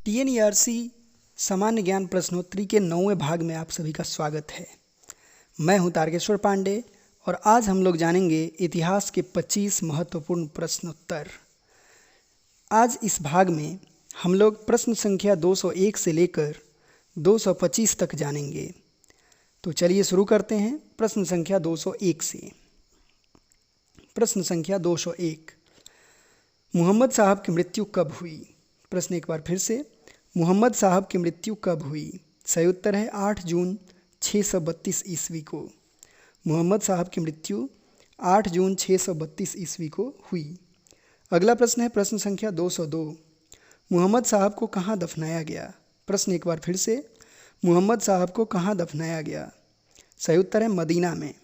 TNERC सामान्य ज्ञान प्रश्नोत्तरी के 9वें भाग में आप सभी का स्वागत है। मैं हूं तारकेश्वर पांडे और आज हम लोग जानेंगे इतिहास के 25 महत्वपूर्ण प्रश्नोत्तर। आज इस भाग में हम लोग प्रश्न संख्या 201 से लेकर 225 तक जानेंगे। तो चलिए शुरू करते हैं प्रश्न संख्या 201 से। प्रश्न संख्या 201, मोहम्मद साहब की मृत्यु कब हुई? प्रश्न एक बार फिर से, मोहम्मद साहब की मृत्यु कब हुई? सही उत्तर है 8 जून 632 ईस्वी को। मोहम्मद साहब की मृत्यु 8 जून 632 ईस्वी को हुई। अगला प्रश्न है प्रश्न संख्या 202, मोहम्मद साहब को कहाँ दफनाया गया? प्रश्न एक बार फिर से, मोहम्मद साहब को कहाँ दफनाया गया? सही उत्तर है मदीना में।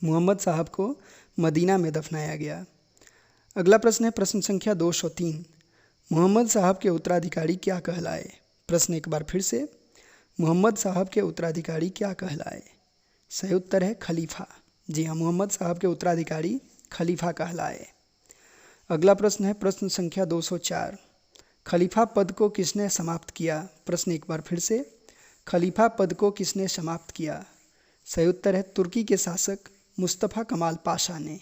मोहम्मद साहब को मदीना में दफनाया गया। अगला प्रश्न है प्रश्न संख्या 203, मोहम्मद साहब के उत्तराधिकारी क्या कहलाए? प्रश्न एक बार फिर से, मोहम्मद साहब के उत्तराधिकारी क्या कहलाए? सही उत्तर है खलीफा। जी हाँ, मोहम्मद साहब के उत्तराधिकारी खलीफा कहलाए। अगला प्रश्न है प्रश्न संख्या 204, खलीफा पद को किसने समाप्त किया? प्रश्न एक बार फिर से, खलीफा पद को किसने समाप्त किया? सही उत्तर है तुर्की के शासक मुस्तफ़ा कमाल पाशा ने।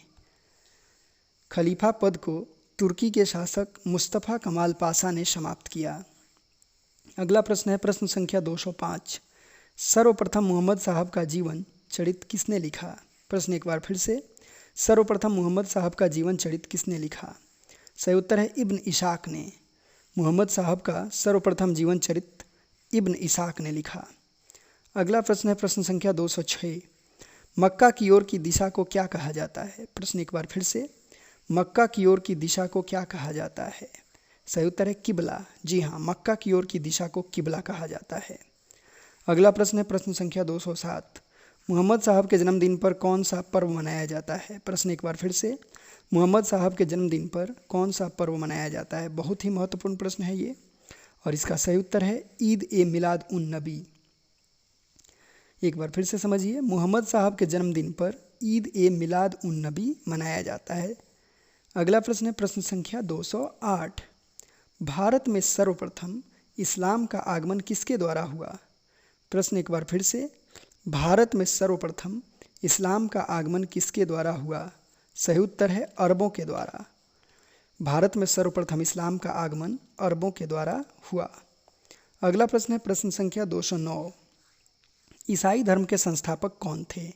खलीफा पद को तुर्की के शासक मुस्तफ़ा कमाल पाशा ने समाप्त किया। अगला प्रश्न है प्रश्न संख्या 205, सर्वप्रथम मोहम्मद साहब का जीवन चरित किसने लिखा? प्रश्न एक बार फिर से, सर्वप्रथम मोहम्मद साहब का जीवन चरित किसने लिखा? सही उत्तर है इब्न इसाक ने। मोहम्मद साहब का सर्वप्रथम जीवन चरित इब्न इसाक ने लिखा। अगला प्रश्न है प्रश्न संख्या 206, मक्का की ओर की दिशा को क्या कहा जाता है? प्रश्न एक बार फिर से, मक्का की ओर की दिशा को क्या कहा जाता है? सही उत्तर है किबला। जी हाँ, मक्का की ओर की दिशा को किबला कहा जाता है। अगला प्रश्न है प्रश्न संख्या 207, मोहम्मद साहब के जन्मदिन पर कौन सा पर्व मनाया जाता है? प्रश्न एक बार फिर से, मोहम्मद साहब के जन्मदिन पर कौन सा पर्व मनाया जाता है? बहुत ही महत्वपूर्ण प्रश्न है ये और इसका सही उत्तर है ईद ए मिलाद उन नबी। एक बार फिर से समझिए, मोहम्मद साहब के जन्मदिन पर ईद ए मिलाद उन नबी मनाया जाता है। अगला प्रश्न है प्रश्न संख्या 208, भारत में सर्वप्रथम इस्लाम का आगमन किसके द्वारा हुआ? प्रश्न एक बार फिर से, भारत में सर्वप्रथम इस्लाम का आगमन किसके द्वारा हुआ? सही उत्तर है अरबों के द्वारा। भारत में सर्वप्रथम इस्लाम का आगमन अरबों के द्वारा हुआ। अगला प्रश्न है प्रश्न संख्या 209, ईसाई धर्म के संस्थापक कौन थे?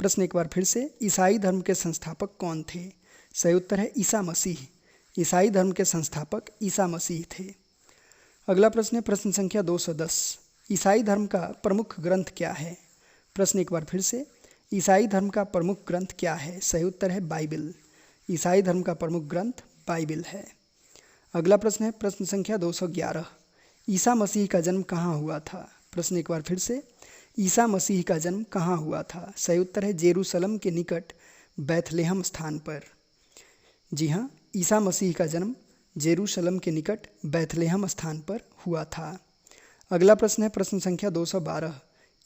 प्रश्न एक बार फिर से, ईसाई धर्म के संस्थापक कौन थे? सही उत्तर है ईसा मसीह। ईसाई धर्म के संस्थापक ईसा मसीह थे। अगला प्रश्न है प्रश्न संख्या 210, ईसाई धर्म का प्रमुख ग्रंथ क्या है? प्रश्न एक बार फिर से, ईसाई धर्म का प्रमुख ग्रंथ क्या है? सही उत्तर है बाइबिल। ईसाई धर्म का प्रमुख ग्रंथ बाइबिल है। अगला प्रश्न है प्रश्न संख्या 211, ईसा मसीह का जन्म कहाँ हुआ था? प्रश्न एक बार फिर से, ईसा मसीह का जन्म कहाँ हुआ था? सही उत्तर है जेरूसलम के निकट बैथलेहम स्थान पर। जी हाँ, ईसा मसीह का जन्म जेरूशलम के निकट बैथलेहम स्थान पर हुआ था। अगला प्रश्न है प्रश्न संख्या 212,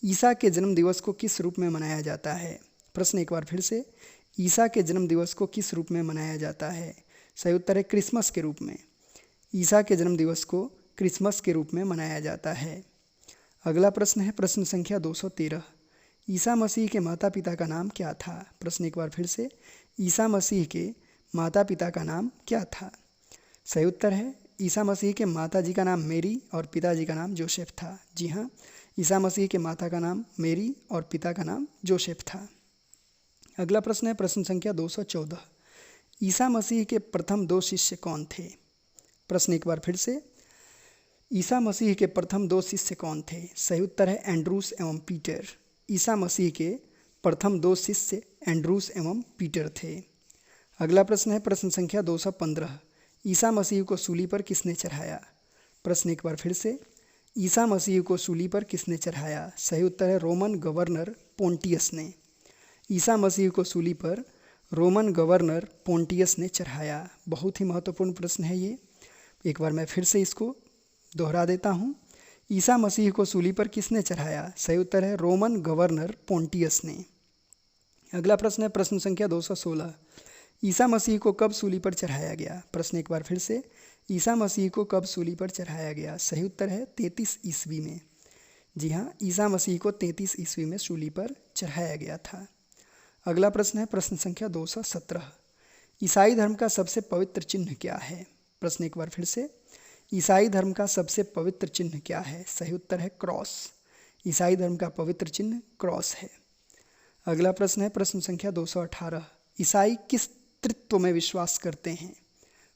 ईसा के जन्म दिवस को किस रूप में मनाया जाता है? प्रश्न एक बार फिर से, ईसा के जन्म दिवस को किस रूप में मनाया जाता है? सही उत्तर है क्रिसमस के रूप में। ईसा के जन्म दिवस को क्रिसमस के रूप में मनाया जाता है। अगला प्रश्न है प्रश्न संख्या 213, ईसा मसीह के माता पिता का नाम क्या था? प्रश्न एक बार फिर से, ईसा मसीह के माता पिता का नाम क्या था? सही उत्तर है ईसा मसीह के माता जी का नाम मेरी और पिताजी का नाम जोसेफ था। जी हाँ, ईसा मसीह के माता का नाम मेरी और पिता का नाम जोसेफ था। अगला प्रश्न है प्रश्न संख्या 214, ईसा मसीह के प्रथम 2 शिष्य कौन थे? प्रश्न एक बार फिर से, ईसा मसीह के प्रथम 2 शिष्य कौन थे? सही उत्तर है एंड्रूस एवं पीटर। ईसा मसीह के प्रथम 2 शिष्य एंड्रूस एवं पीटर थे। अगला प्रश्न है प्रश्न संख्या 215, ईसा मसीह को सूली पर किसने चढ़ाया? प्रश्न एक बार फिर से, ईसा मसीह को सूली पर किसने चढ़ाया? सही उत्तर है रोमन गवर्नर पोंटियस ने। ईसा मसीह को सूली पर रोमन गवर्नर पोंटियस ने चढ़ाया। बहुत ही महत्वपूर्ण प्रश्न है ये। एक बार मैं फिर से इसको दोहरा देता हूँ, ईसा मसीह को सूली पर किसने चढ़ाया? सही उत्तर है रोमन गवर्नर पोंटियस ने। अगला प्रश्न है प्रश्न संख्या 216, ईसा मसीह को कब सूली पर चढ़ाया गया? प्रश्न एक बार फिर से, ईसा मसीह को कब सूली पर चढ़ाया गया? सही उत्तर है 33 ईस्वी में। जी हाँ, ईसा मसीह को 33 ईस्वी में सूली पर चढ़ाया गया था। अगला प्रश्न है प्रश्न संख्या 217। ईसाई धर्म का सबसे पवित्र चिन्ह क्या है? प्रश्न एक बार फिर से, ईसाई धर्म का सबसे पवित्र चिन्ह क्या है? सही उत्तर है क्रॉस। ईसाई धर्म का पवित्र चिन्ह क्रॉस है। अगला प्रश्न है प्रश्न संख्या 218। ईसाई किस त्रित्व में विश्वास करते हैं?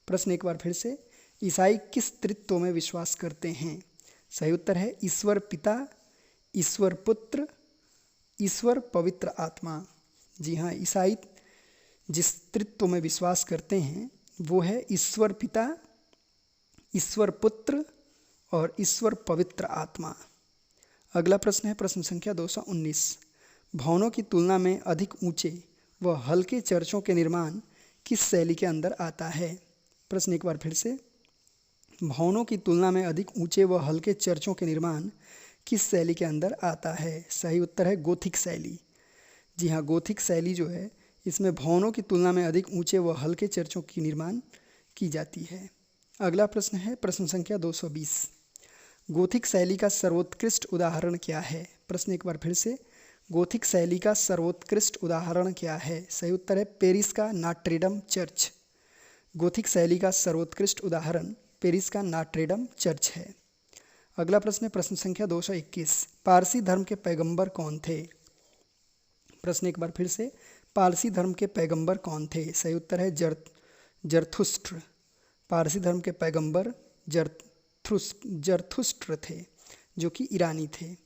प्रश्न एक बार फिर से, ईसाई किस त्रित्व में विश्वास करते हैं? सही उत्तर है ईश्वर पिता, ईश्वर पुत्र, ईश्वर पवित्र आत्मा। जी हाँ, ईसाई जिस त्रित्व में विश्वास करते हैं वो है ईश्वर पिता, ईश्वर पुत्र और ईश्वर पवित्र आत्मा। अगला प्रश्न है प्रश्न संख्या 219। भवनों की तुलना में अधिक ऊंचे व हल्के चर्चों के निर्माण किस शैली के अंदर आता है? प्रश्न एक बार फिर से, भवनों की तुलना में अधिक ऊंचे व हल्के चर्चों के निर्माण किस शैली के अंदर आता है? सही उत्तर है गोथिक शैली। जी हाँ, गोथिक शैली जो है इसमें भवनों की तुलना में अधिक ऊंचे व हल्के चर्चों की निर्माण की जाती है। अगला प्रश्न है प्रश्न संख्या 220। गोथिक शैली का सर्वोत्कृष्ट उदाहरण क्या है? प्रश्न एक बार फिर से, गोथिक शैली का सर्वोत्कृष्ट उदाहरण क्या है? सही उत्तर है पेरिस का नॉट्रे-डेम चर्च। गोथिक शैली का सर्वोत्कृष्ट उदाहरण पेरिस का नॉट्रे-डेम चर्च है। अगला प्रश्न है प्रश्न संख्या 221। पारसी धर्म के पैगंबर कौन थे? प्रश्न एक बार फिर से, पारसी धर्म के पैगंबर कौन थे? सही उत्तर है जरथुस्त्र। पारसी धर्म के पैगंबर जरथुस्त्र थे, जो कि ईरानी थे।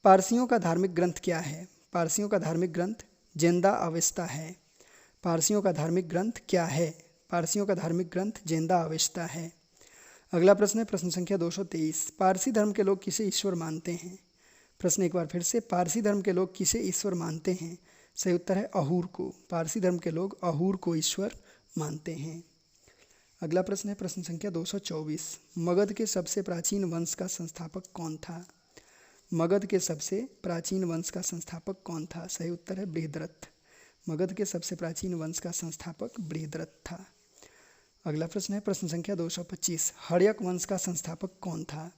पारसियों का धार्मिक ग्रंथ क्या है? पारसियों का धार्मिक ग्रंथ जेंदा अवेस्ता है। पारसियों का धार्मिक ग्रंथ क्या है? पारसियों का धार्मिक ग्रंथ जेंदा अवेस्ता है। अगला प्रश्न है प्रश्न संख्या 223। पारसी धर्म के लोग किसे ईश्वर मानते हैं? प्रश्न एक बार फिर से, पारसी धर्म के लोग किसे ईश्वर मानते हैं? सही उत्तर है अहूर को। पारसी धर्म के लोग अहूर को ईश्वर मानते हैं। अगला प्रश्न है प्रश्न संख्या 224। मगध के सबसे प्राचीन वंश का संस्थापक कौन था? मगध के सबसे प्राचीन वंश का संस्थापक कौन था? सही उत्तर है बृहद्रथ। मगध के सबसे प्राचीन वंश का संस्थापक बृहद्रथ था। अगला प्रश्न है प्रश्न संख्या 225। हर्यक वंश का संस्थापक कौन था?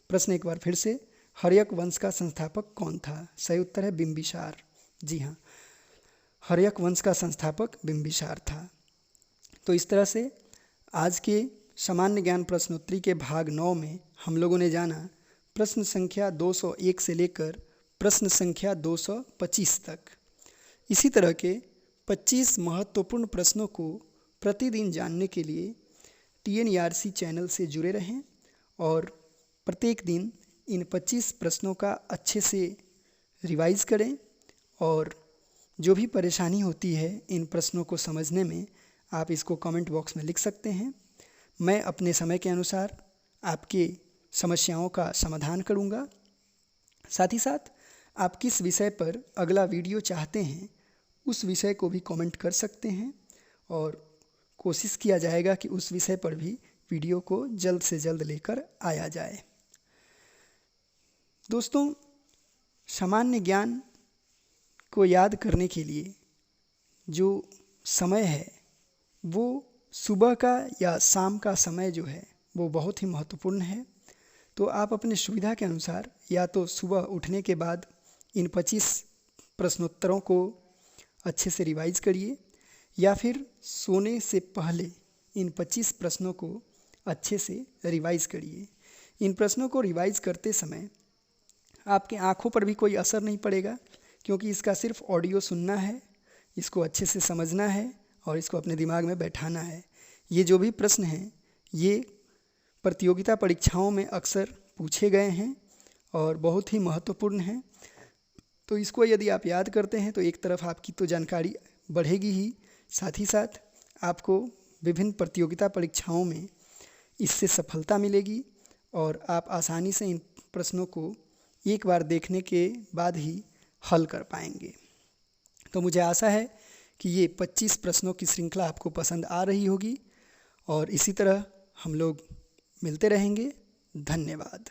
प्रश्न एक बार फिर से, हर्यक वंश का संस्थापक कौन था? सही उत्तर है बिंबिसार। जी हाँ, हर्यक वंश का संस्थापक बिंबिसार था। तो इस तरह से आज के सामान्य ज्ञान प्रश्नोत्तरी के भाग 9 में हम लोगों ने जाना प्रश्न संख्या 201 से लेकर प्रश्न संख्या 225 तक। इसी तरह के 25 महत्वपूर्ण प्रश्नों को प्रतिदिन जानने के लिए TNERC चैनल से जुड़े रहें और प्रत्येक दिन इन 25 प्रश्नों का अच्छे से रिवाइज करें। और जो भी परेशानी होती है इन प्रश्नों को समझने में, आप इसको कमेंट बॉक्स में लिख सकते हैं। मैं अपने समय के अनुसार आपके समस्याओं का समाधान करूंगा। साथ ही साथ आप किस विषय पर अगला वीडियो चाहते हैं उस विषय को भी कमेंट कर सकते हैं और कोशिश किया जाएगा कि उस विषय पर भी वीडियो को जल्द से जल्द लेकर आया जाए। दोस्तों, सामान्य ज्ञान को याद करने के लिए जो समय है वो सुबह का या शाम का समय जो है वो बहुत ही महत्वपूर्ण है। तो आप अपने सुविधा के अनुसार या तो सुबह उठने के बाद इन 25 प्रश्नोत्तरों को अच्छे से रिवाइज करिए या फिर सोने से पहले इन 25 प्रश्नों को अच्छे से रिवाइज करिए। इन प्रश्नों को रिवाइज करते समय आपके आँखों पर भी कोई असर नहीं पड़ेगा, क्योंकि इसका सिर्फ ऑडियो सुनना है, इसको अच्छे से समझना है और इसको अपने दिमाग में बैठाना है। ये जो भी प्रश्न हैं ये प्रतियोगिता परीक्षाओं में अक्सर पूछे गए हैं और बहुत ही महत्वपूर्ण हैं। तो इसको यदि आप याद करते हैं तो एक तरफ आपकी तो जानकारी बढ़ेगी ही, साथ ही साथ आपको विभिन्न प्रतियोगिता परीक्षाओं में इससे सफलता मिलेगी और आप आसानी से इन प्रश्नों को एक बार देखने के बाद ही हल कर पाएंगे। तो मुझे आशा है कि ये 25 प्रश्नों की श्रृंखला आपको पसंद आ रही होगी और इसी तरह हम लोग मिलते रहेंगे। धन्यवाद।